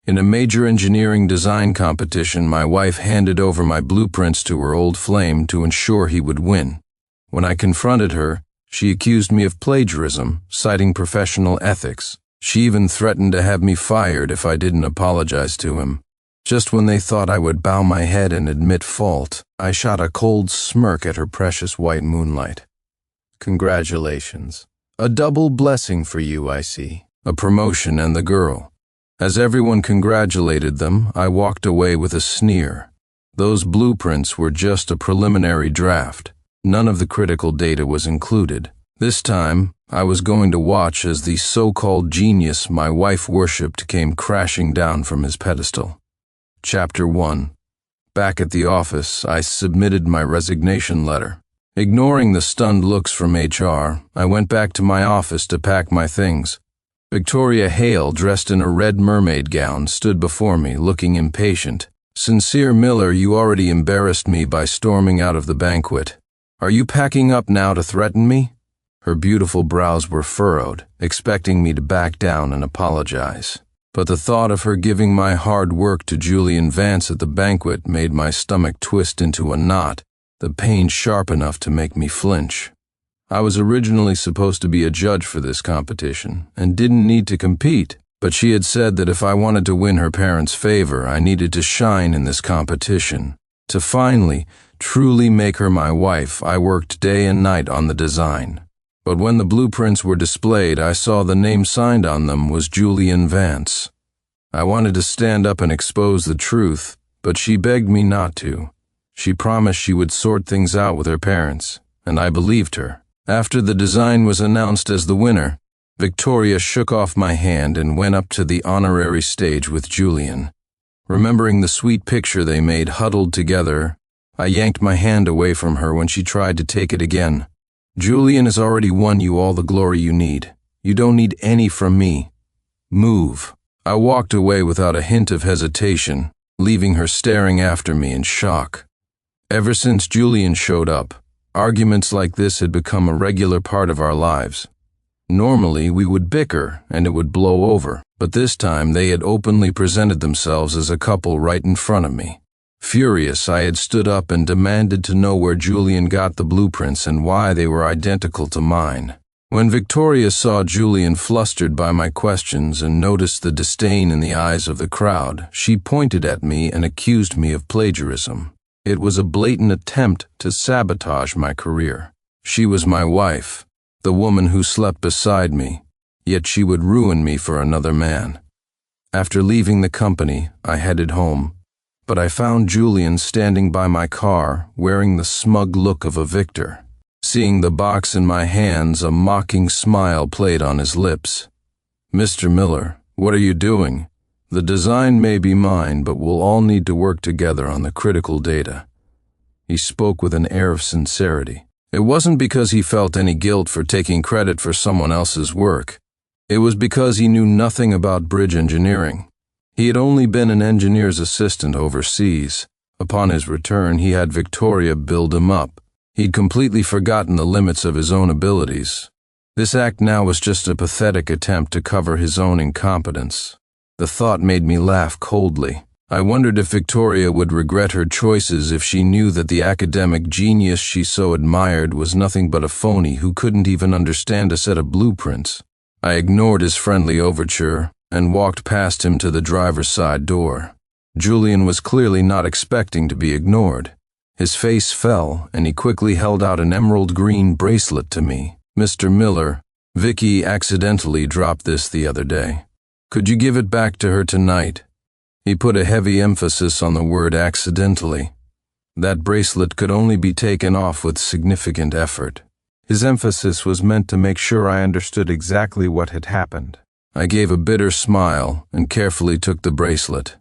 In a major engineering design competition, my wife handed over my blueprints to her old flame to ensure he would win. When I confronted her, she accused me of plagiarism, citing professional ethics. She even threatened to have me fired if I didn't apologize to him. Just when they thought I would bow my head and admit fault, I shot a cold smirk at her precious white moonlight. Congratulations. A double blessing for you, I see. A promotion and the girl. As everyone congratulated them, I walked away with a sneer. Those blueprints were just a preliminary draft. None of the critical data was included. This time, I was going to watch as the so-called genius my wife worshipped came crashing down from his pedestal. Chapter 1. Back at the office, I submitted my resignation letter. Ignoring the stunned looks from HR, I went back to my office to pack my things. Victoria Hale, dressed in a red mermaid gown, stood before me, looking impatient. "Sincere Miller, you already embarrassed me by storming out of the banquet. Are you packing up now to threaten me?" Her beautiful brows were furrowed, expecting me to back down and apologize. But the thought of her giving my hard work to Julian Vance at the banquet made my stomach twist into a knot, the pain sharp enough to make me flinch. I was originally supposed to be a judge for this competition, and didn't need to compete, but she had said that if I wanted to win her parents' favor, I needed to shine in this competition. To finally, truly make her my wife, I worked day and night on the design. But when the blueprints were displayed, I saw the name signed on them was Julian Vance. I wanted to stand up and expose the truth, but she begged me not to. She promised she would sort things out with her parents, and I believed her. After the design was announced as the winner, Victoria shook off my hand and went up to the honorary stage with Julian. Remembering the sweet picture they made huddled together, I yanked my hand away from her when she tried to take it again. "Julian has already won you all the glory you need. You don't need any from me. Move." I walked away without a hint of hesitation, leaving her staring after me in shock. Ever since Julian showed up, arguments like this had become a regular part of our lives. Normally, we would bicker and it would blow over, but this time they had openly presented themselves as a couple right in front of me. Furious, I had stood up and demanded to know where Julian got the blueprints and why they were identical to mine. When Victoria saw Julian flustered by my questions and noticed the disdain in the eyes of the crowd, she pointed at me and accused me of plagiarism. It was a blatant attempt to sabotage my career. She was my wife, the woman who slept beside me, yet she would ruin me for another man. After leaving the company, I headed home, but I found Julian standing by my car, wearing the smug look of a victor. Seeing the box in my hands, a mocking smile played on his lips. "Mr. Miller, what are you doing? The design may be mine, but we'll all need to work together on the critical data." He spoke with an air of sincerity. It wasn't because he felt any guilt for taking credit for someone else's work. It was because he knew nothing about bridge engineering. He had only been an engineer's assistant overseas. Upon his return, he had Victoria build him up. He'd completely forgotten the limits of his own abilities. This act now was just a pathetic attempt to cover his own incompetence. The thought made me laugh coldly. I wondered if Victoria would regret her choices if she knew that the academic genius she so admired was nothing but a phony who couldn't even understand a set of blueprints. I ignored his friendly overture and walked past him to the driver's side door. Julian was clearly not expecting to be ignored. His face fell, and he quickly held out an emerald green bracelet to me. "Mr. Miller, Vicky accidentally dropped this the other day. Could you give it back to her tonight?" He put a heavy emphasis on the word accidentally. That bracelet could only be taken off with significant effort. His emphasis was meant to make sure I understood exactly what had happened. I gave a bitter smile and carefully took the bracelet.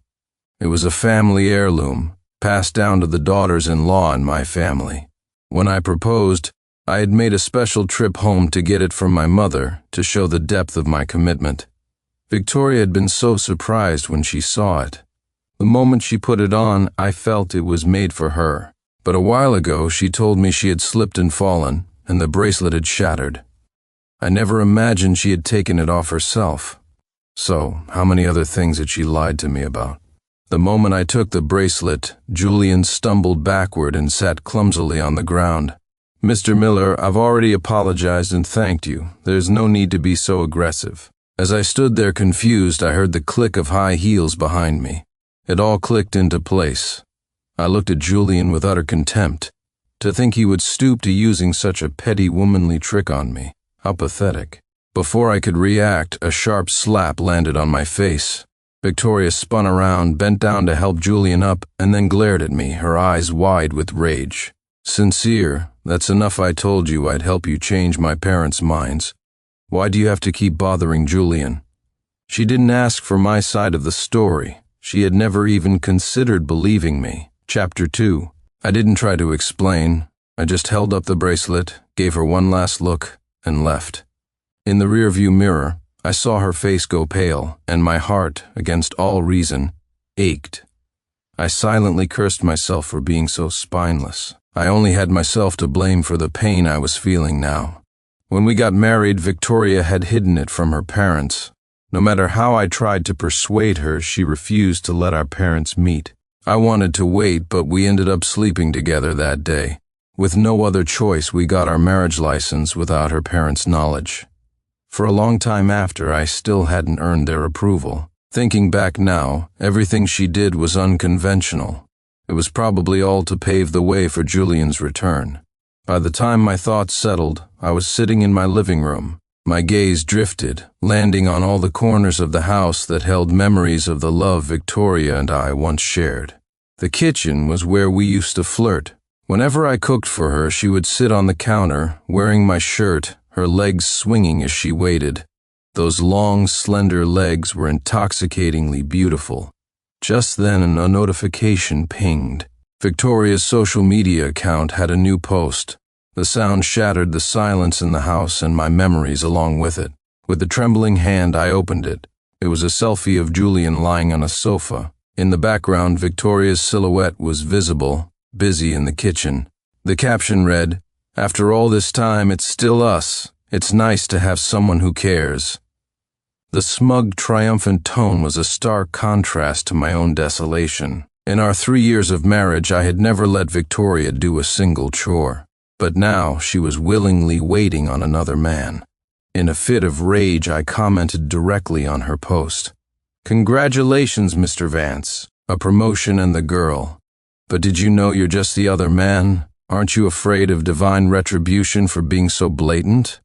It was a family heirloom, passed down to the daughters-in-law in my family. When I proposed, I had made a special trip home to get it from my mother to show the depth of my commitment. Victoria had been so surprised when she saw it. The moment she put it on, I felt it was made for her. But a while ago, she told me she had slipped and fallen, and the bracelet had shattered. I never imagined she had taken it off herself. So, how many other things had she lied to me about? The moment I took the bracelet, Julian stumbled backward and sat clumsily on the ground. Mr. Miller, I've already apologized and thanked you. There's no need to be so aggressive. As I stood there confused, I heard the click of high heels behind me. It all clicked into place. I looked at Julian with utter contempt. To think he would stoop to using such a petty womanly trick on me. How pathetic. Before I could react, a sharp slap landed on my face. Victoria spun around, bent down to help Julian up, and then glared at me, her eyes wide with rage. Sincere, that's enough. I told you I'd help you change my parents' minds. Why do you have to keep bothering Julian? She didn't ask for my side of the story. She had never even considered believing me. Chapter 2. I didn't try to explain. I just held up the bracelet, gave her one last look, and left. In the rearview mirror, I saw her face go pale, and my heart, against all reason, ached. I silently cursed myself for being so spineless. I only had myself to blame for the pain I was feeling now. When we got married, Victoria had hidden it from her parents. No matter how I tried to persuade her, she refused to let our parents meet. I wanted to wait, but we ended up sleeping together that day. With no other choice, we got our marriage license without her parents' knowledge. For a long time after, I still hadn't earned their approval. Thinking back now, everything she did was unconventional. It was probably all to pave the way for Julian's return. By the time my thoughts settled, I was sitting in my living room. My gaze drifted, landing on all the corners of the house that held memories of the love Victoria and I once shared. The kitchen was where we used to flirt. Whenever I cooked for her, she would sit on the counter, wearing my shirt, her legs swinging as she waited. Those long, slender legs were intoxicatingly beautiful. Just then, a notification pinged. Victoria's social media account had a new post. The sound shattered the silence in the house and my memories along with it. With a trembling hand, I opened it. It was a selfie of Julian lying on a sofa. In the background, Victoria's silhouette was visible, busy in the kitchen. The caption read, "After all this time, it's still us. It's nice to have someone who cares." The smug, triumphant tone was a stark contrast to my own desolation. In our 3 years of marriage, I had never let Victoria do a single chore. But now she was willingly waiting on another man. In a fit of rage, I commented directly on her post. "Congratulations, Mr. Vance. A promotion and the girl. But did you know you're just the other man? Aren't you afraid of divine retribution for being so blatant?"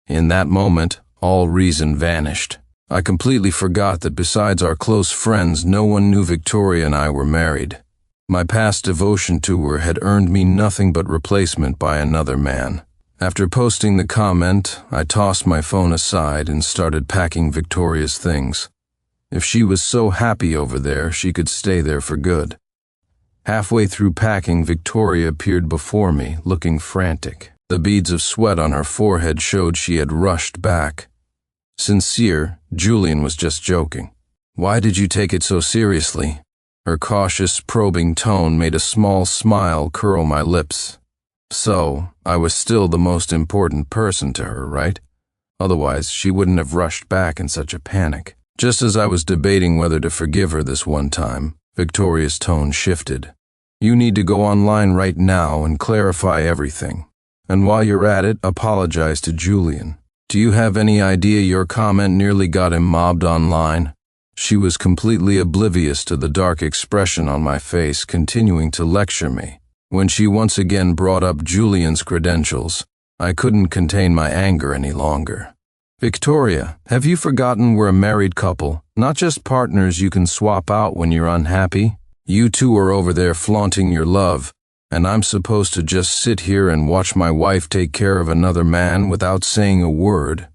In that moment, all reason vanished. I completely forgot that besides our close friends, no one knew Victoria and I were married. My past devotion to her had earned me nothing but replacement by another man. After posting the comment, I tossed my phone aside and started packing Victoria's things. If she was so happy over there, she could stay there for good. Halfway through packing, Victoria appeared before me, looking frantic. The beads of sweat on her forehead showed she had rushed back. Sincere, Julian was just joking. "Why did you take it so seriously?" Her cautious, probing tone made a small smile curl my lips. So, I was still the most important person to her, right? Otherwise, she wouldn't have rushed back in such a panic. Just as I was debating whether to forgive her this one time, Victoria's tone shifted. "You need to go online right now and clarify everything. And while you're at it, apologize to Julian. Do you have any idea your comment nearly got him mobbed online?" She was completely oblivious to the dark expression on my face, continuing to lecture me. When she once again brought up Julian's credentials, I couldn't contain my anger any longer. "Victoria, have you forgotten we're a married couple, not just partners you can swap out when you're unhappy? You two are over there flaunting your love, and I'm supposed to just sit here and watch my wife take care of another man without saying a word?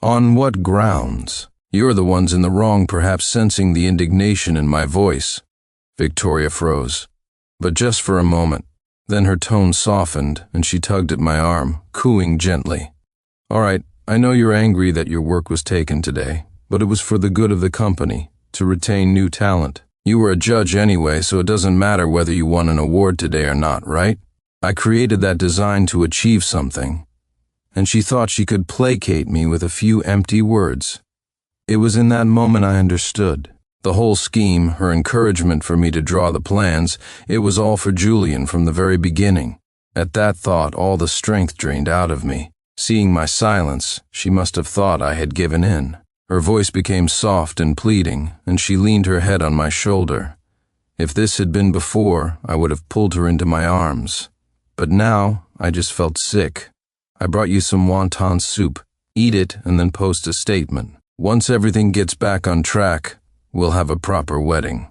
On what grounds? You're the ones in the wrong, perhaps sensing the indignation in my voice." Victoria froze, but just for a moment. Then her tone softened, and she tugged at my arm, cooing gently. "All right, I know you're angry that your work was taken today, but it was for the good of the company, to retain new talent. You were a judge anyway, so it doesn't matter whether you won an award today or not, right? I created that design to achieve something." And she thought she could placate me with a few empty words. It was in that moment I understood. The whole scheme, her encouragement for me to draw the plans, it was all for Julian from the very beginning. At that thought, all the strength drained out of me. Seeing my silence, she must have thought I had given in. Her voice became soft and pleading, and she leaned her head on my shoulder. If this had been before, I would have pulled her into my arms. But now, I just felt sick. I brought you some wonton soup. Eat it and then post a statement. Once everything gets back on track, we'll have a proper wedding.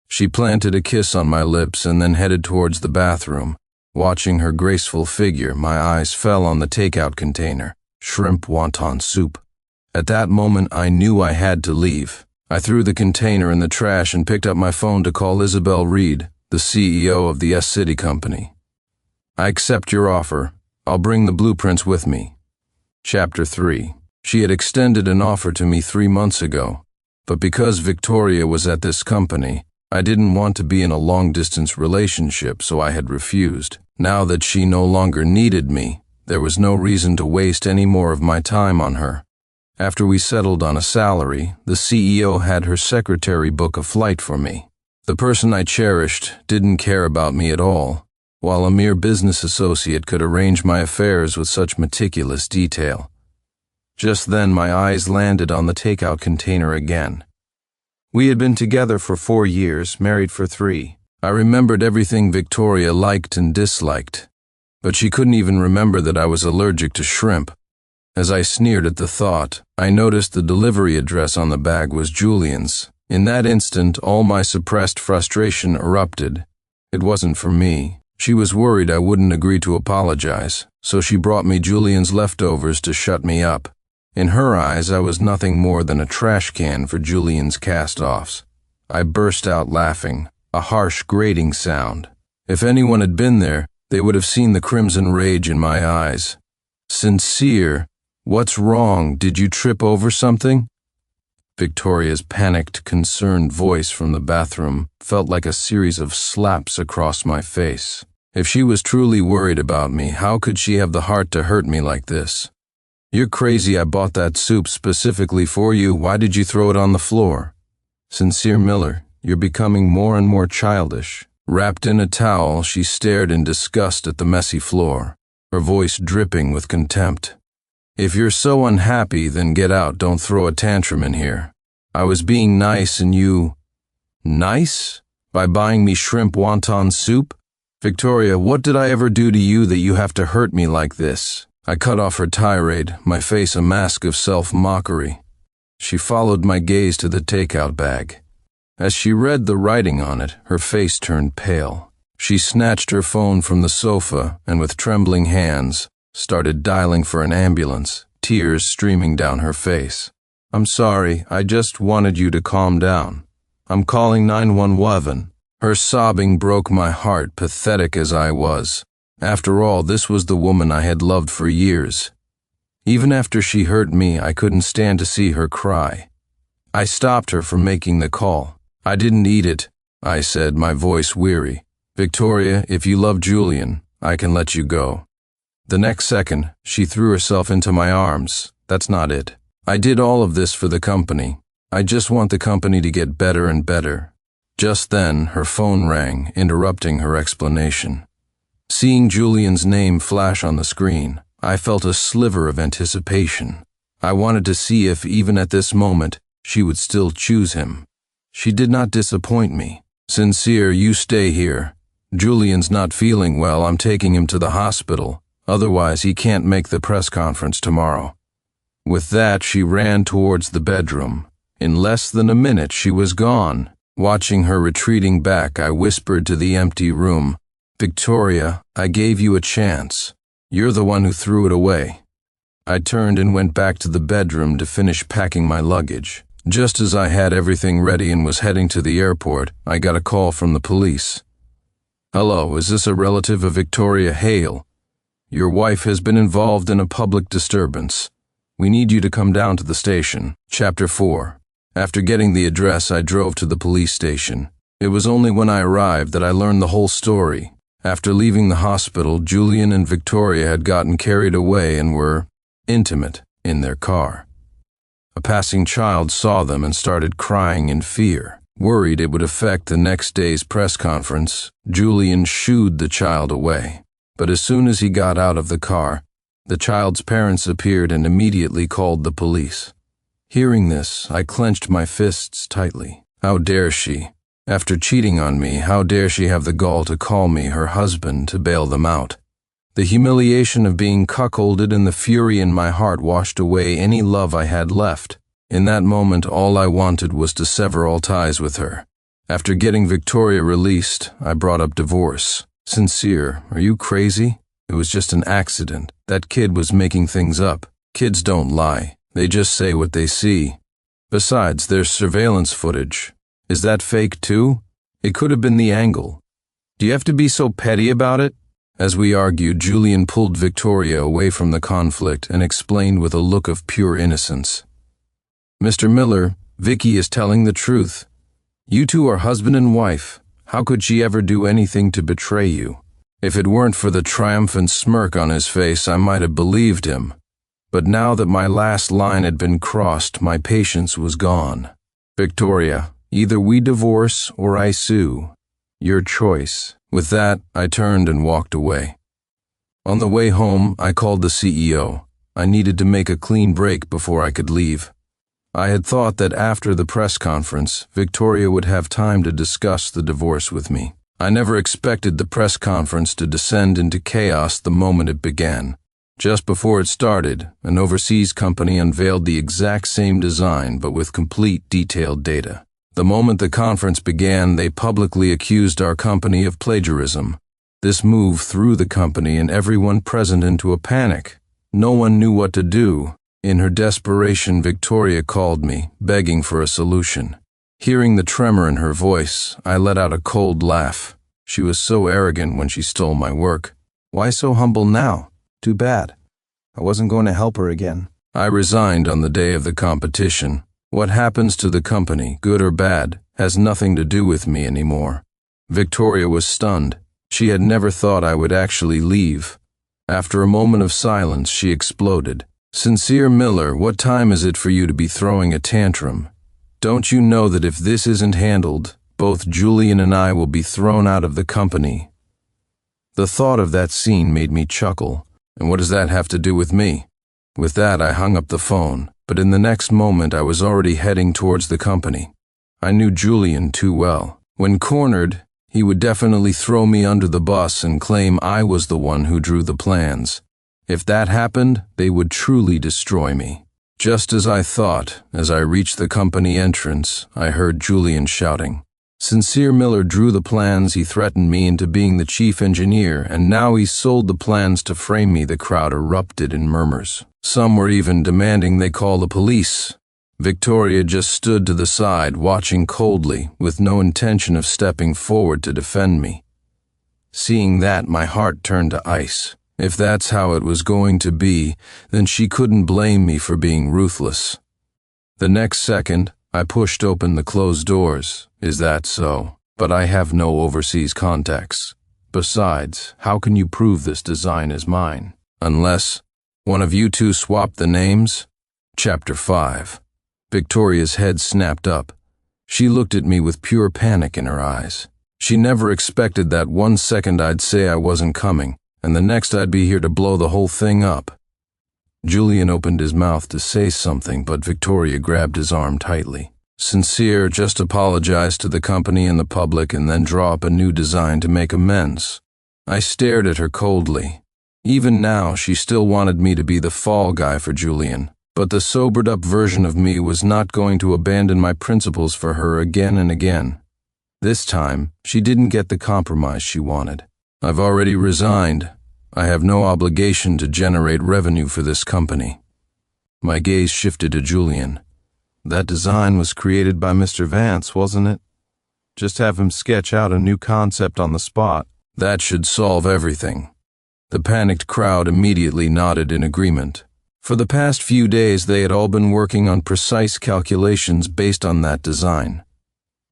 She planted a kiss on my lips and then headed towards the bathroom. Watching her graceful figure, my eyes fell on the takeout container, shrimp wonton soup. At that moment, I knew I had to leave. I threw the container in the trash and picked up my phone to call Isabel Reed, the CEO of the S-City company. I accept your offer. I'll bring the blueprints with me. Chapter 3. She had extended an offer to me 3 months ago, but because Victoria was at this company, I didn't want to be in a long-distance relationship, so I had refused. Now that she no longer needed me, there was no reason to waste any more of my time on her. After we settled on a salary, the CEO had her secretary book a flight for me. The person I cherished didn't care about me at all, while a mere business associate could arrange my affairs with such meticulous detail. Just then my eyes landed on the takeout container again. We had been together for 4 years, married for 3. I remembered everything Victoria liked and disliked, but she couldn't even remember that I was allergic to shrimp. As I sneered at the thought, I noticed the delivery address on the bag was Julian's. In that instant, all my suppressed frustration erupted. It wasn't for me. She was worried I wouldn't agree to apologize, so she brought me Julian's leftovers to shut me up. In her eyes, I was nothing more than a trash can for Julian's cast-offs. I burst out laughing, a harsh grating sound. If anyone had been there, they would have seen the crimson rage in my eyes. Sincere, what's wrong? Did you trip over something? Victoria's panicked, concerned voice from the bathroom felt like a series of slaps across my face. If she was truly worried about me, how could she have the heart to hurt me like this? You're crazy. I bought that soup specifically for you. Why did you throw it on the floor? Sincere Miller, you're becoming more and more childish. Wrapped in a towel, she stared in disgust at the messy floor, her voice dripping with contempt. If you're so unhappy, then get out. Don't throw a tantrum in here. I was being nice and you… Nice? By buying me shrimp wonton soup? Victoria, what did I ever do to you that you have to hurt me like this? I cut off her tirade, my face a mask of self-mockery. She followed my gaze to the takeout bag. As she read the writing on it, her face turned pale. She snatched her phone from the sofa and with trembling hands, started dialing for an ambulance, tears streaming down her face. I'm sorry, I just wanted you to calm down. I'm calling 911. Her sobbing broke my heart, pathetic as I was. After all, this was the woman I had loved for years. Even after she hurt me, I couldn't stand to see her cry. I stopped her from making the call. I didn't eat it, I said, my voice weary. Victoria, if you love Julian, I can let you go. The next second, she threw herself into my arms. That's not it. I did all of this for the company. I just want the company to get better and better. Just then, her phone rang, interrupting her explanation. Seeing Julian's name flash on the screen, I felt a sliver of anticipation. I wanted to see if, even at this moment, she would still choose him. She did not disappoint me. Sincere, you stay here. Julian's not feeling well. I'm taking him to the hospital. Otherwise, he can't make the press conference tomorrow. With that, she ran towards the bedroom. In less than a minute, she was gone. Watching her retreating back, I whispered to the empty room, Victoria, I gave you a chance. You're the one who threw it away. I turned and went back to the bedroom to finish packing my luggage. Just as I had everything ready and was heading to the airport, I got a call from the police. Hello, is this a relative of Victoria Hale? Your wife has been involved in a public disturbance. We need you to come down to the station. Chapter 4. After getting the address, I drove to the police station. It was only when I arrived that I learned the whole story. After leaving the hospital, Julian and Victoria had gotten carried away and were intimate in their car. A passing child saw them and started crying in fear. Worried it would affect the next day's press conference, Julian shooed the child away. But as soon as he got out of the car, the child's parents appeared and immediately called the police. Hearing this, I clenched my fists tightly. How dare she? After cheating on me, how dare she have the gall to call me her husband to bail them out? The humiliation of being cuckolded and the fury in my heart washed away any love I had left. In that moment, all I wanted was to sever all ties with her. After getting Victoria released, I brought up divorce. Sincere, are you crazy? It was just an accident. That kid was making things up. Kids don't lie. They just say what they see. Besides, there's surveillance footage. Is that fake too? It could have been the angle. Do you have to be so petty about it? As we argued, Julian pulled Victoria away from the conflict and explained with a look of pure innocence. Mr. Miller, Vicky is telling the truth. You two are husband and wife. How could she ever do anything to betray you? If it weren't for the triumphant smirk on his face, I might have believed him. But now that my last line had been crossed, my patience was gone. Victoria, either we divorce or I sue. Your choice. With that, I turned and walked away. On the way home, I called the CEO. I needed to make a clean break before I could leave. I had thought that after the press conference, Victoria would have time to discuss the divorce with me. I never expected the press conference to descend into chaos the moment it began. Just before it started, an overseas company unveiled the exact same design but with complete detailed data. The moment the conference began, they publicly accused our company of plagiarism. This move threw the company and everyone present into a panic. No one knew what to do. In her desperation, Victoria called me, begging for a solution. Hearing the tremor in her voice, I let out a cold laugh. She was so arrogant when she stole my work. Why so humble now? Too bad. I wasn't going to help her again. I resigned on the day of the competition. What happens to the company, good or bad, has nothing to do with me anymore. Victoria was stunned. She had never thought I would actually leave. After a moment of silence, she exploded. Sincere Miller, what time is it for you to be throwing a tantrum? Don't you know that if this isn't handled, both Julian and I will be thrown out of the company? The thought of that scene made me chuckle. And what does that have to do with me? With that, I hung up the phone. But in the next moment I was already heading towards the company. I knew Julian too well. When cornered, he would definitely throw me under the bus and claim I was the one who drew the plans. If that happened, they would truly destroy me. Just as I thought, as I reached the company entrance, I heard Julian shouting. Sincere Miller drew the plans, he threatened me into being the chief engineer, and now he sold the plans to frame me. The crowd erupted in murmurs. Some were even demanding they call the police. Victoria just stood to the side, watching coldly, with no intention of stepping forward to defend me. Seeing that, my heart turned to ice. If that's how it was going to be, then she couldn't blame me for being ruthless. The next second, I pushed open the closed doors. Is that so? But I have no overseas contacts. Besides, how can you prove this design is mine? Unless one of you two swapped the names? Chapter 5. Victoria's head snapped up. She looked at me with pure panic in her eyes. She never expected that 1 second I'd say I wasn't coming, and the next I'd be here to blow the whole thing up. Julian opened his mouth to say something, but Victoria grabbed his arm tightly. Sincere, just apologize to the company and the public and then draw up a new design to make amends. I stared at her coldly. Even now, she still wanted me to be the fall guy for Julian, but the sobered-up version of me was not going to abandon my principles for her again and again. This time, she didn't get the compromise she wanted. I've already resigned. I have no obligation to generate revenue for this company. My gaze shifted to Julian. That design was created by Mr. Vance, wasn't it? Just have him sketch out a new concept on the spot. That should solve everything. The panicked crowd immediately nodded in agreement. For the past few days, they had all been working on precise calculations based on that design.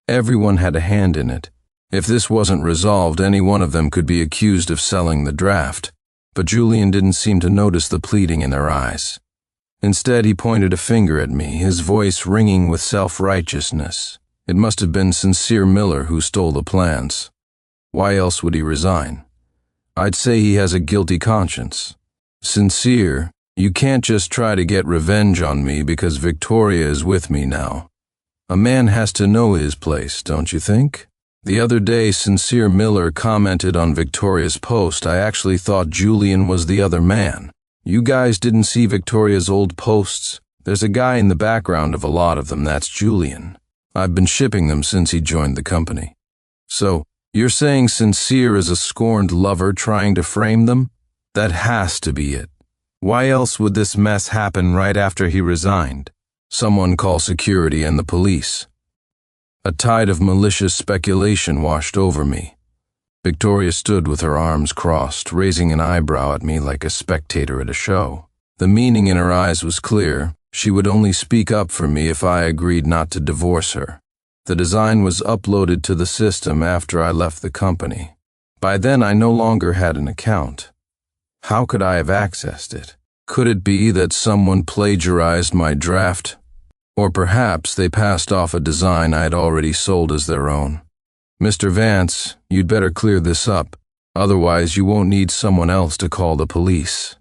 Everyone had a hand in it. If this wasn't resolved, any one of them could be accused of selling the draft. But Julian didn't seem to notice the pleading in their eyes. Instead, he pointed a finger at me, his voice ringing with self-righteousness. It must have been Sincere Miller who stole the plans. Why else would he resign? I'd say he has a guilty conscience. Sincere, you can't just try to get revenge on me because Victoria is with me now. A man has to know his place, don't you think? The other day, Sincere Miller commented on Victoria's post. I actually thought Julian was the other man. You guys didn't see Victoria's old posts? There's a guy in the background of a lot of them, that's Julian. I've been shipping them since he joined the company. So, you're saying Sincere is a scorned lover trying to frame them? That has to be it. Why else would this mess happen right after he resigned? Someone call security and the police. A tide of malicious speculation washed over me. Victoria stood with her arms crossed, raising an eyebrow at me like a spectator at a show. The meaning in her eyes was clear. She would only speak up for me if I agreed not to divorce her. The design was uploaded to the system after I left the company. By then, I no longer had an account. How could I have accessed it? Could it be that someone plagiarized my draft? Or perhaps they passed off a design I had already sold as their own. Mr. Vance, you'd better clear this up. Otherwise, you won't need someone else to call the police.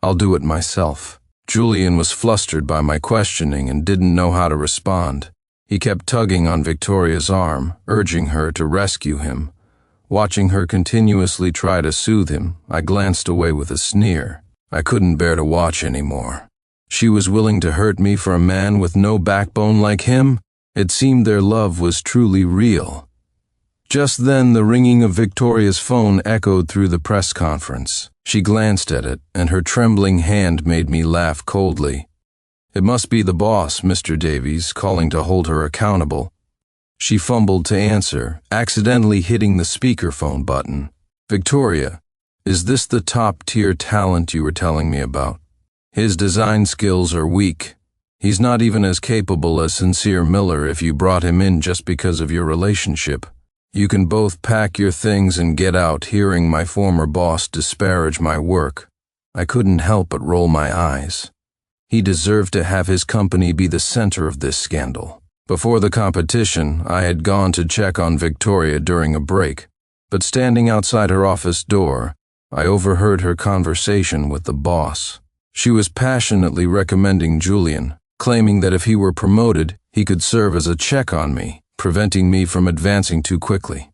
I'll do it myself. Julian was flustered by my questioning and didn't know how to respond. He kept tugging on Victoria's arm, urging her to rescue him. Watching her continuously try to soothe him, I glanced away with a sneer. I couldn't bear to watch anymore. She was willing to hurt me for a man with no backbone like him? It seemed their love was truly real. Just then, the ringing of Victoria's phone echoed through the press conference. She glanced at it, and her trembling hand made me laugh coldly. It must be the boss, Mr. Davies, calling to hold her accountable. She fumbled to answer, accidentally hitting the speakerphone button. Victoria, is this the top-tier talent you were telling me about? His design skills are weak. He's not even as capable as Sincere Miller if you brought him in just because of your relationship. You can both pack your things and get out. Hearing my former boss disparage my work, I couldn't help but roll my eyes. He deserved to have his company be the center of this scandal. Before the competition, I had gone to check on Victoria during a break, but standing outside her office door, I overheard her conversation with the boss. She was passionately recommending Julian, claiming that if he were promoted, he could serve as a check on me, preventing me from advancing too quickly.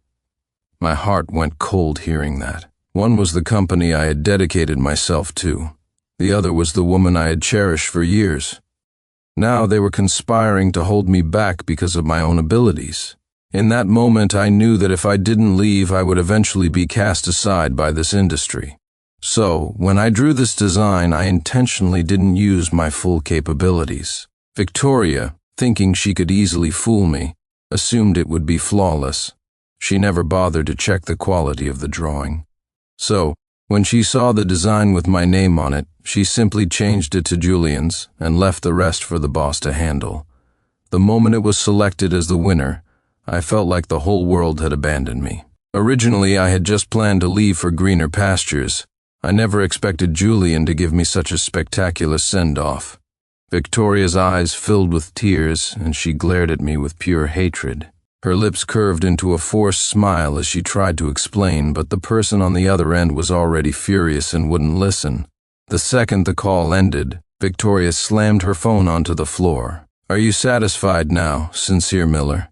My heart went cold hearing that. One was the company I had dedicated myself to. The other was the woman I had cherished for years. Now they were conspiring to hold me back because of my own abilities. In that moment, I knew that if I didn't leave, I would eventually be cast aside by this industry. So, when I drew this design, I intentionally didn't use my full capabilities. Victoria, thinking she could easily fool me, assumed it would be flawless. She never bothered to check the quality of the drawing. So, when she saw the design with my name on it, she simply changed it to Julian's and left the rest for the boss to handle. The moment it was selected as the winner, I felt like the whole world had abandoned me. Originally, I had just planned to leave for greener pastures. I never expected Julian to give me such a spectacular send-off. Victoria's eyes filled with tears, and she glared at me with pure hatred. Her lips curved into a forced smile as she tried to explain, but the person on the other end was already furious and wouldn't listen. The second the call ended, Victoria slammed her phone onto the floor. "Are you satisfied now, Sincere Miller?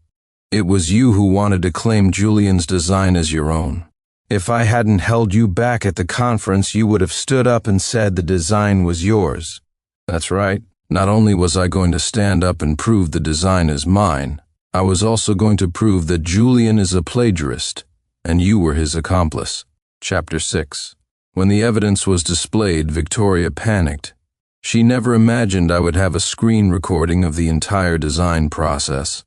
It was you who wanted to claim Julian's design as your own. If I hadn't held you back at the conference, you would have stood up and said the design was yours." "That's right. Not only was I going to stand up and prove the design is mine, I was also going to prove that Julian is a plagiarist, and you were his accomplice." Chapter 6. When the evidence was displayed, Victoria panicked. She never imagined I would have a screen recording of the entire design process.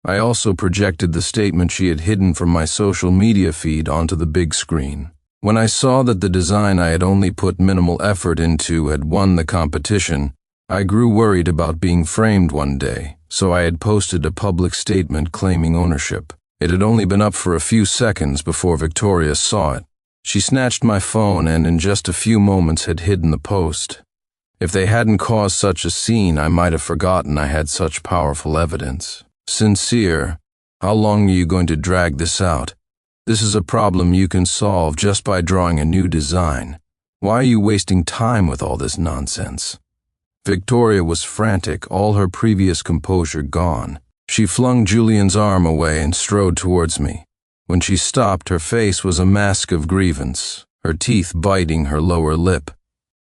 I also projected the statement she had hidden from my social media feed onto the big screen. When I saw that the design I had only put minimal effort into had won the competition, I grew worried about being framed one day, so I had posted a public statement claiming ownership. It had only been up for a few seconds before Victoria saw it. She snatched my phone and in just a few moments had hidden the post. If they hadn't caused such a scene, I might have forgotten I had such powerful evidence. Sincere, how long are you going to drag this out? This is a problem you can solve just by drawing a new design. Why are you wasting time with all this nonsense? Victoria was frantic, all her previous composure gone. She flung Julian's arm away and strode towards me. When she stopped, her face was a mask of grievance, her teeth biting her lower lip.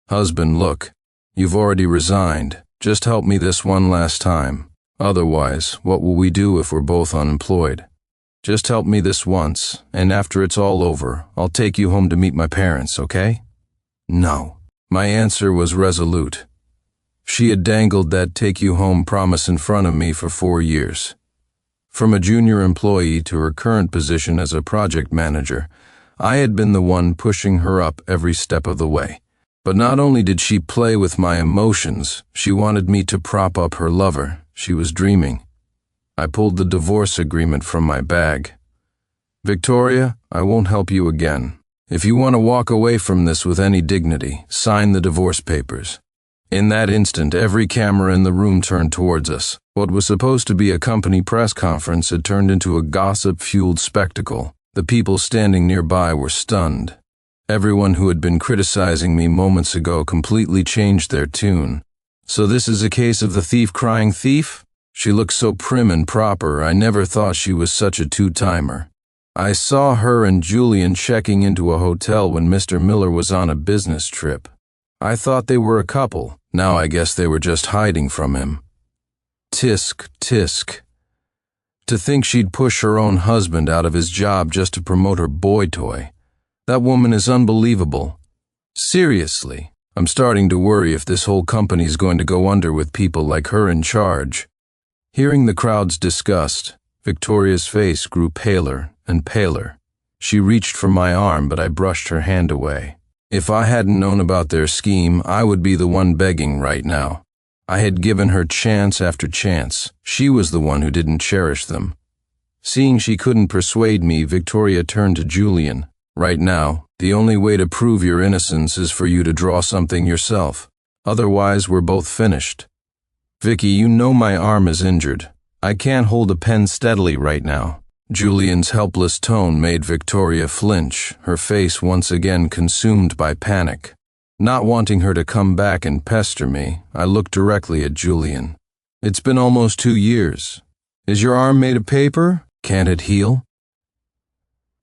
Husband, look, you've already resigned. Just help me this one last time. Otherwise, what will we do if we're both unemployed? Just help me this once, and after it's all over, I'll take you home to meet my parents, okay? No. My answer was resolute. She had dangled that take-you-home promise in front of me for 4 years. From a junior employee to her current position as a project manager, I had been the one pushing her up every step of the way. But not only did she play with my emotions, she wanted me to prop up her lover. She was dreaming. I pulled the divorce agreement from my bag. Victoria, I won't help you again. If you want to walk away from this with any dignity, sign the divorce papers. In that instant, every camera in the room turned towards us. What was supposed to be a company press conference had turned into a gossip-fueled spectacle. The people standing nearby were stunned. Everyone who had been criticizing me moments ago completely changed their tune. So this is a case of the thief crying thief? She looked so prim and proper, I never thought she was such a two-timer. I saw her and Julian checking into a hotel when Mr. Miller was on a business trip. I thought they were a couple. Now I guess they were just hiding from him. Tisk, tisk. To think she'd push her own husband out of his job just to promote her boy toy. That woman is unbelievable. Seriously, I'm starting to worry if this whole company's going to go under with people like her in charge. Hearing the crowd's disgust, Victoria's face grew paler and paler. She reached for my arm, but I brushed her hand away. If I hadn't known about their scheme, I would be the one begging right now. I had given her chance after chance. She was the one who didn't cherish them. Seeing she couldn't persuade me, Victoria turned to Julian. Right now, the only way to prove your innocence is for you to draw something yourself. Otherwise, we're both finished. Vicky, you know my arm is injured. I can't hold a pen steadily right now. Julian's helpless tone made Victoria flinch, her face once again consumed by panic. Not wanting her to come back and pester me, I looked directly at Julian. It's been almost 2 years. Is your arm made of paper? Can't it heal?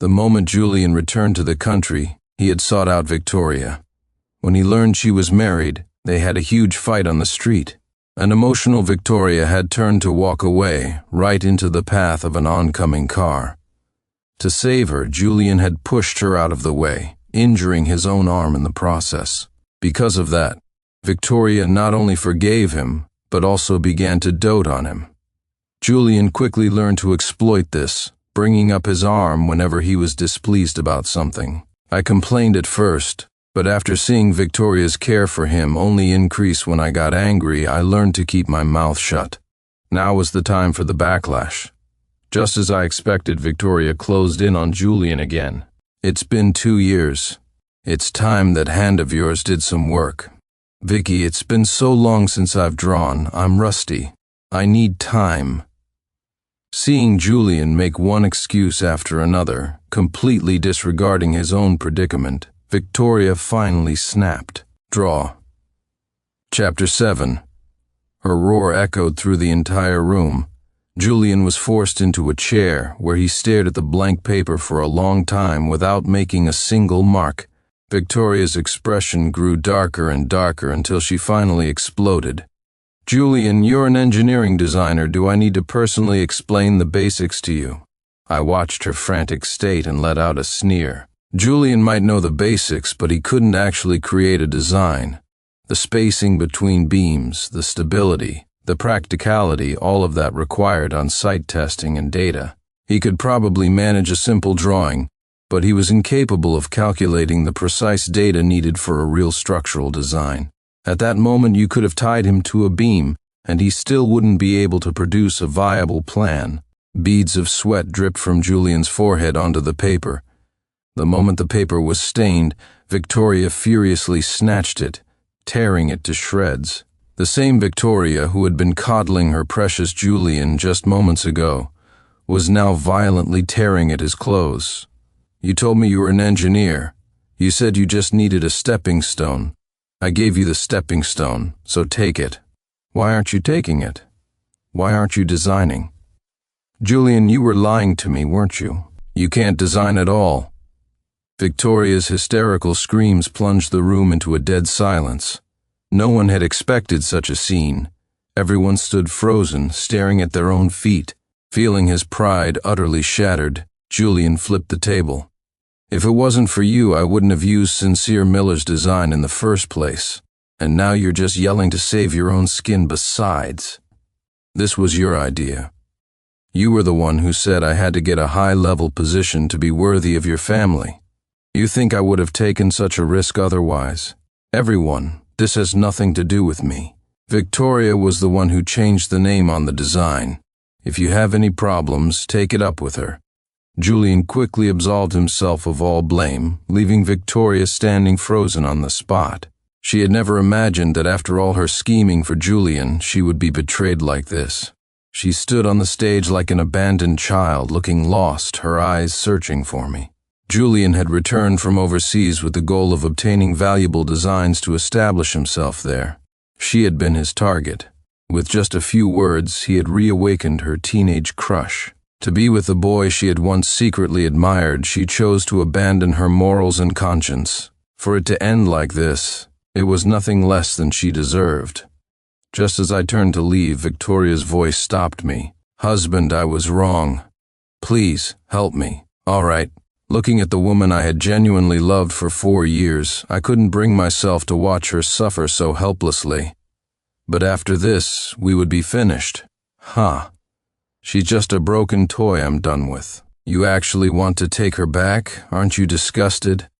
The moment Julian returned to the country, he had sought out Victoria. When he learned she was married, they had a huge fight on the street. An emotional Victoria had turned to walk away, right into the path of an oncoming car. To save her, Julian had pushed her out of the way, injuring his own arm in the process. Because of that, Victoria not only forgave him, but also began to dote on him. Julian quickly learned to exploit this, bringing up his arm whenever he was displeased about something. I complained at first, but after seeing Victoria's care for him only increase when I got angry, I learned to keep my mouth shut. Now was the time for the backlash. Just as I expected, Victoria closed in on Julian again. It's been 2 years. It's time that hand of yours did some work. Vicky, it's been so long since I've drawn, I'm rusty. I need time. Seeing Julian make one excuse after another, completely disregarding his own predicament, Victoria finally snapped. Draw. Chapter 7. Her roar echoed through the entire room. Julian was forced into a chair, where he stared at the blank paper for a long time without making a single mark. Victoria's expression grew darker and darker until she finally exploded. Julian, you're an engineering designer. Do I need to personally explain the basics to you? I watched her frantic state and let out a sneer. Julian might know the basics, but he couldn't actually create a design. The spacing between beams, the stability, the practicality, all of that required on-site testing and data. He could probably manage a simple drawing, but he was incapable of calculating the precise data needed for a real structural design. At that moment, you could have tied him to a beam, and he still wouldn't be able to produce a viable plan. Beads of sweat dripped from Julian's forehead onto the paper. The moment the paper was stained, Victoria furiously snatched it, tearing it to shreds. The same Victoria who had been coddling her precious Julian just moments ago was now violently tearing at his clothes. You told me you were an engineer. You said you just needed a stepping stone. I gave you the stepping stone, so take it. Why aren't you taking it? Why aren't you designing? Julian, you were lying to me, weren't you? You can't design at all. Victoria's hysterical screams plunged the room into a dead silence. No one had expected such a scene. Everyone stood frozen, staring at their own feet. Feeling his pride utterly shattered, Julian flipped the table. If it wasn't for you, I wouldn't have used Sincere Miller's design in the first place. And now you're just yelling to save your own skin besides. This was your idea. You were the one who said I had to get a high-level position to be worthy of your family. You think I would have taken such a risk otherwise? Everyone, this has nothing to do with me. Victoria was the one who changed the name on the design. If you have any problems, take it up with her. Julian quickly absolved himself of all blame, leaving Victoria standing frozen on the spot. She had never imagined that after all her scheming for Julian, she would be betrayed like this. She stood on the stage like an abandoned child, looking lost, her eyes searching for me. Julian had returned from overseas with the goal of obtaining valuable designs to establish himself there. She had been his target. With just a few words, he had reawakened her teenage crush. To be with the boy she had once secretly admired, she chose to abandon her morals and conscience. For it to end like this, it was nothing less than she deserved. Just as I turned to leave, Victoria's voice stopped me. Husband, I was wrong. Please, help me. All right. Looking at the woman I had genuinely loved for 4 years, I couldn't bring myself to watch her suffer so helplessly. But after this, we would be finished. She's just a broken toy I'm done with. You actually want to take her back? Aren't you disgusted?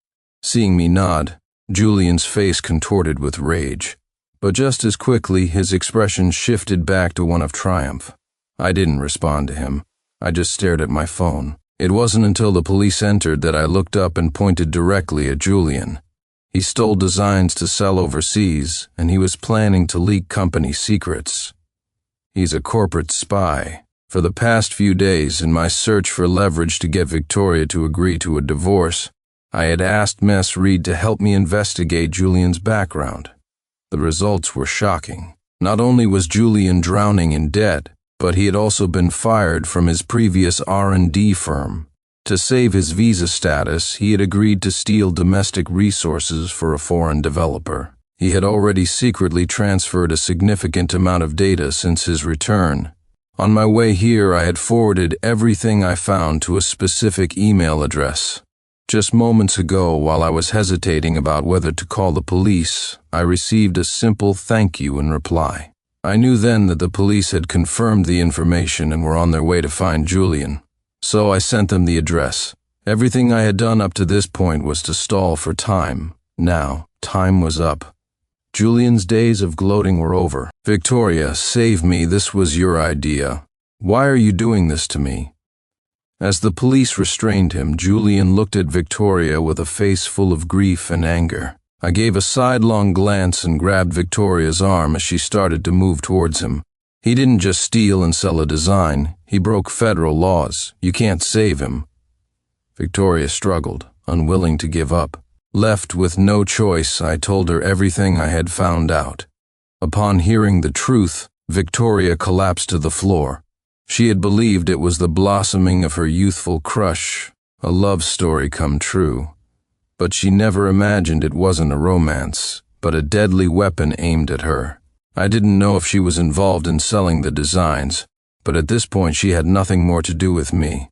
Seeing me nod, Julian's face contorted with rage. But just as quickly, his expression shifted back to one of triumph. I didn't respond to him. I just stared at my phone. It wasn't until the police entered that I looked up and pointed directly at Julian. He stole designs to sell overseas, and he was planning to leak company secrets. He's a corporate spy. For the past few days, in my search for leverage to get Victoria to agree to a divorce, I had asked Mess Reed to help me investigate Julian's background. The results were shocking. Not only was Julian drowning in debt, but he had also been fired from his previous R&D firm. To save his visa status, he had agreed to steal domestic resources for a foreign developer. He had already secretly transferred a significant amount of data since his return. On my way here, I had forwarded everything I found to a specific email address. Just moments ago, while I was hesitating about whether to call the police, I received a simple thank you in reply. I knew then that the police had confirmed the information and were on their way to find Julian. So I sent them the address. Everything I had done up to this point was to stall for time. Now, time was up. Julian's days of gloating were over. Victoria, save me, this was your idea. Why are you doing this to me? As the police restrained him, Julian looked at Victoria with a face full of grief and anger. I gave a sidelong glance and grabbed Victoria's arm as she started to move towards him. He didn't just steal and sell a design. He broke federal laws. You can't save him. Victoria struggled, unwilling to give up. Left with no choice, I told her everything I had found out. Upon hearing the truth, Victoria collapsed to the floor. She had believed it was the blossoming of her youthful crush, a love story come true. But she never imagined it wasn't a romance, but a deadly weapon aimed at her. I didn't know if she was involved in selling the designs, but at this point she had nothing more to do with me.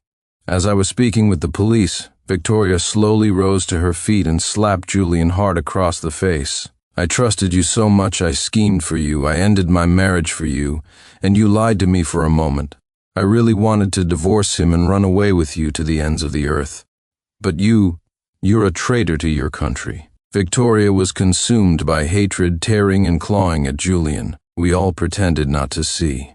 As I was speaking with the police, Victoria slowly rose to her feet and slapped Julian hard across the face. I trusted you so much, I schemed for you, I ended my marriage for you, and you lied to me for a moment. I really wanted to divorce him and run away with you to the ends of the earth. But you're a traitor to your country. Victoria was consumed by hatred, tearing and clawing at Julian. We all pretended not to see.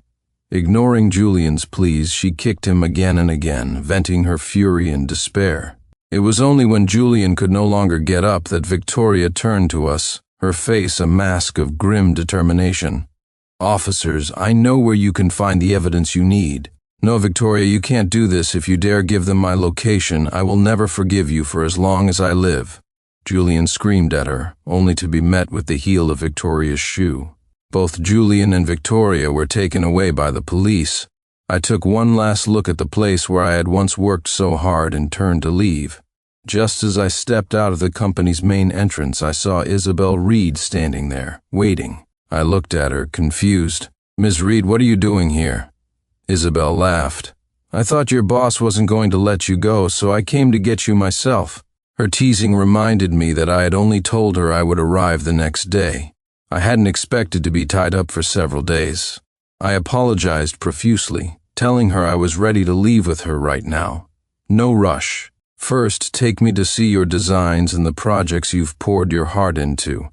Ignoring Julian's pleas, she kicked him again and again, venting her fury and despair. It was only when Julian could no longer get up that Victoria turned to us, her face a mask of grim determination. "Officers, I know where you can find the evidence you need. No, Victoria, you can't do this. If you dare give them my location, I will never forgive you for as long as I live." Julian screamed at her, only to be met with the heel of Victoria's shoe. Both Julian and Victoria were taken away by the police. I took one last look at the place where I had once worked so hard and turned to leave. Just as I stepped out of the company's main entrance, I saw Isabel Reed standing there, waiting. I looked at her, confused. "Ms. Reed, what are you doing here?" Isabel laughed. "I thought your boss wasn't going to let you go, so I came to get you myself." Her teasing reminded me that I had only told her I would arrive the next day. I hadn't expected to be tied up for several days. I apologized profusely, telling her I was ready to leave with her right now. "No rush. First, take me to see your designs and the projects you've poured your heart into.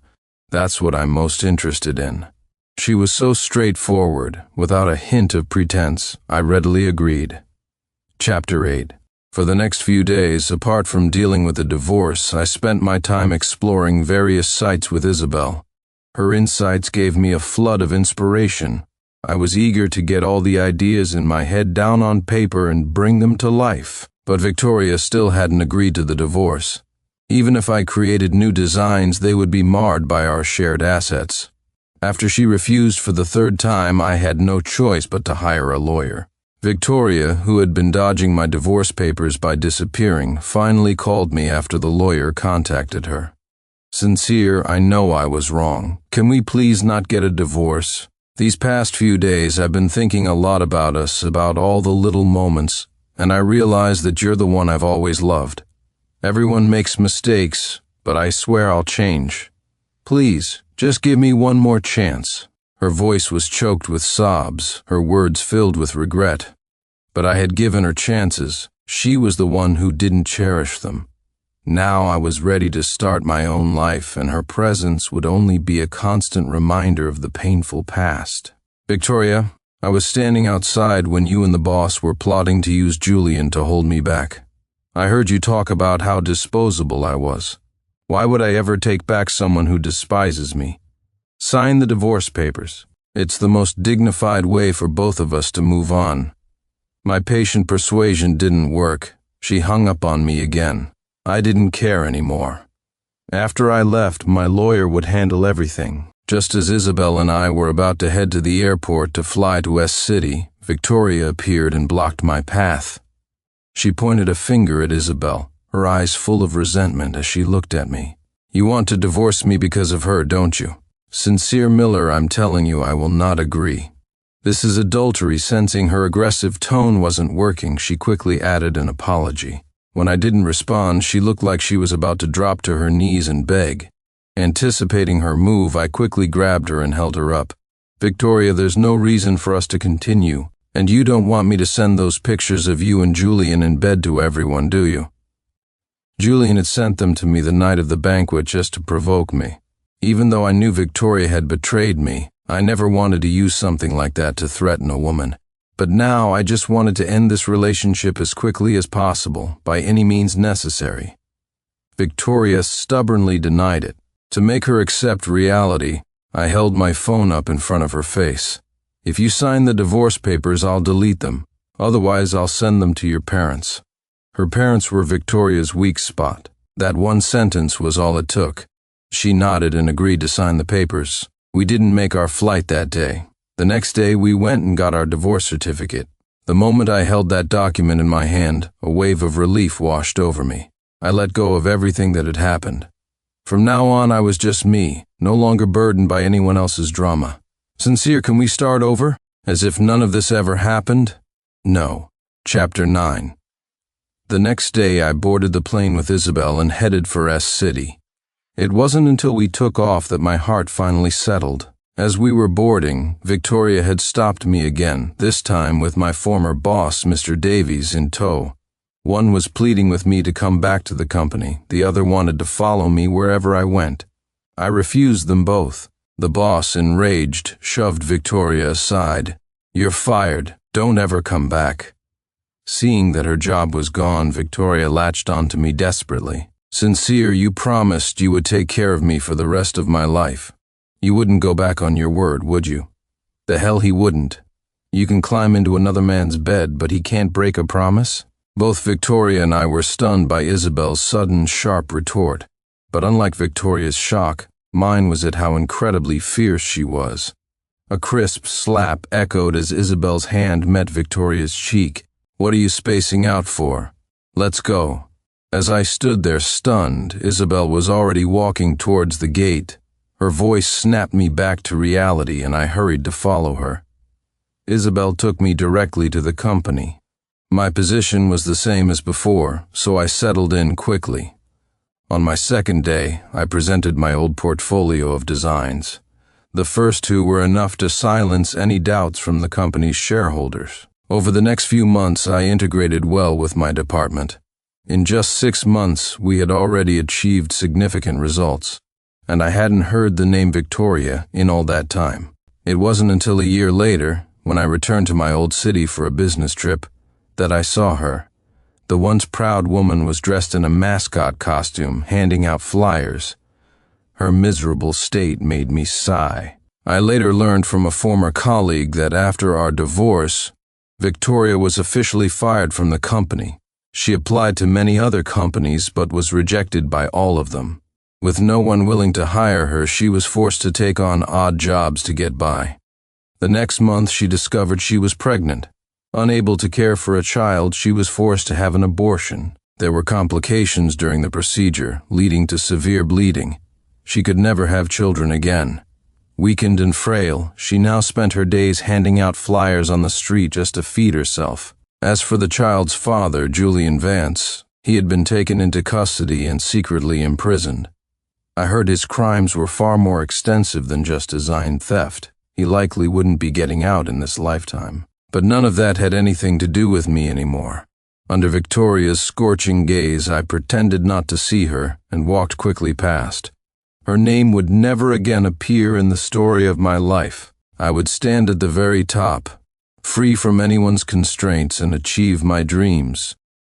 That's what I'm most interested in." She was so straightforward, without a hint of pretense. I readily agreed. Chapter 8. For the next few days, apart from dealing with the divorce, I spent my time exploring various sites with Isabel. Her insights gave me a flood of inspiration. I was eager to get all the ideas in my head down on paper and bring them to life. But Victoria still hadn't agreed to the divorce. Even if I created new designs, they would be marred by our shared assets. After she refused for the third time, I had no choice but to hire a lawyer. Victoria, who had been dodging my divorce papers by disappearing, finally called me after the lawyer contacted her. "Sincere, I know I was wrong. Can we please not get a divorce? These past few days I've been thinking a lot about us, about all the little moments, and I realize that you're the one I've always loved. Everyone makes mistakes, but I swear I'll change. Please, just give me one more chance." Her voice was choked with sobs, her words filled with regret. But I had given her chances. She was the one who didn't cherish them. Now I was ready to start my own life, and her presence would only be a constant reminder of the painful past. "Victoria, I was standing outside when you and the boss were plotting to use Julian to hold me back. I heard you talk about how disposable I was. Why would I ever take back someone who despises me? Sign the divorce papers. It's the most dignified way for both of us to move on." My patient persuasion didn't work. She hung up on me again. I didn't care anymore. After I left, my lawyer would handle everything. Just as Isabel and I were about to head to the airport to fly to West City, Victoria appeared and blocked my path. She pointed a finger at Isabel, her eyes full of resentment as she looked at me. "You want to divorce me because of her, don't you? Sincere Miller, I'm telling you I will not agree." This is adultery. Sensing her aggressive tone wasn't working, she quickly added an apology. When I didn't respond, she looked like she was about to drop to her knees and beg. Anticipating her move, I quickly grabbed her and held her up. "Victoria, there's no reason for us to continue, and you don't want me to send those pictures of you and Julian in bed to everyone, do you?" Julian had sent them to me the night of the banquet just to provoke me. Even though I knew Victoria had betrayed me, I never wanted to use something like that to threaten a woman. But now I just wanted to end this relationship as quickly as possible, by any means necessary. Victoria stubbornly denied it. To make her accept reality, I held my phone up in front of her face. "If you sign the divorce papers, I'll delete them. Otherwise, I'll send them to your parents." Her parents were Victoria's weak spot. That one sentence was all it took. She nodded and agreed to sign the papers. We didn't make our flight that day. The next day, we went and got our divorce certificate. The moment I held that document in my hand, a wave of relief washed over me. I let go of everything that had happened. From now on, I was just me, no longer burdened by anyone else's drama. "Sincere, can we start over? As if none of this ever happened?" No. Chapter 9. The next day, I boarded the plane with Isabel and headed for S City. It wasn't until we took off that my heart finally settled. As we were boarding, Victoria had stopped me again, this time with my former boss, Mr. Davies, in tow. One was pleading with me to come back to the company, the other wanted to follow me wherever I went. I refused them both. The boss, enraged, shoved Victoria aside. "You're fired. Don't ever come back." Seeing that her job was gone, Victoria latched onto me desperately. Sincere, you promised you would take care of me for the rest of my life. You wouldn't go back on your word, would you? The hell he wouldn't. You can climb into another man's bed, but he can't break a promise? Both Victoria and I were stunned by Isabel's sudden, sharp retort. But unlike Victoria's shock, mine was at how incredibly fierce she was. A crisp slap echoed as Isabel's hand met Victoria's cheek. What are you spacing out for? Let's go. As I stood there stunned, Isabel was already walking towards the gate. Her voice snapped me back to reality and I hurried to follow her. Isabel took me directly to the company. My position was the same as before, so I settled in quickly. On my second day, I presented my old portfolio of designs. The first two were enough to silence any doubts from the company's shareholders. Over the next few months, I integrated well with my department. In just 6 months, we had already achieved significant results, and I hadn't heard the name Victoria in all that time. It wasn't until a year later, when I returned to my old city for a business trip, that I saw her. The once proud woman was dressed in a mascot costume, handing out flyers. Her miserable state made me sigh. I later learned from a former colleague that after our divorce, Victoria was officially fired from the company. She applied to many other companies but was rejected by all of them. With no one willing to hire her, she was forced to take on odd jobs to get by. The next month, she discovered she was pregnant. Unable to care for a child, she was forced to have an abortion. There were complications during the procedure, leading to severe bleeding. She could never have children again. Weakened and frail, she now spent her days handing out flyers on the street just to feed herself. As for the child's father, Julian Vance, he had been taken into custody and secretly imprisoned. I heard his crimes were far more extensive than just design theft. He likely wouldn't be getting out in this lifetime. But none of that had anything to do with me anymore. Under Victoria's scorching gaze, I pretended not to see her and walked quickly past. Her name would never again appear in the story of my life. I would stand at the very top, free from anyone's constraints and achieve my dreams.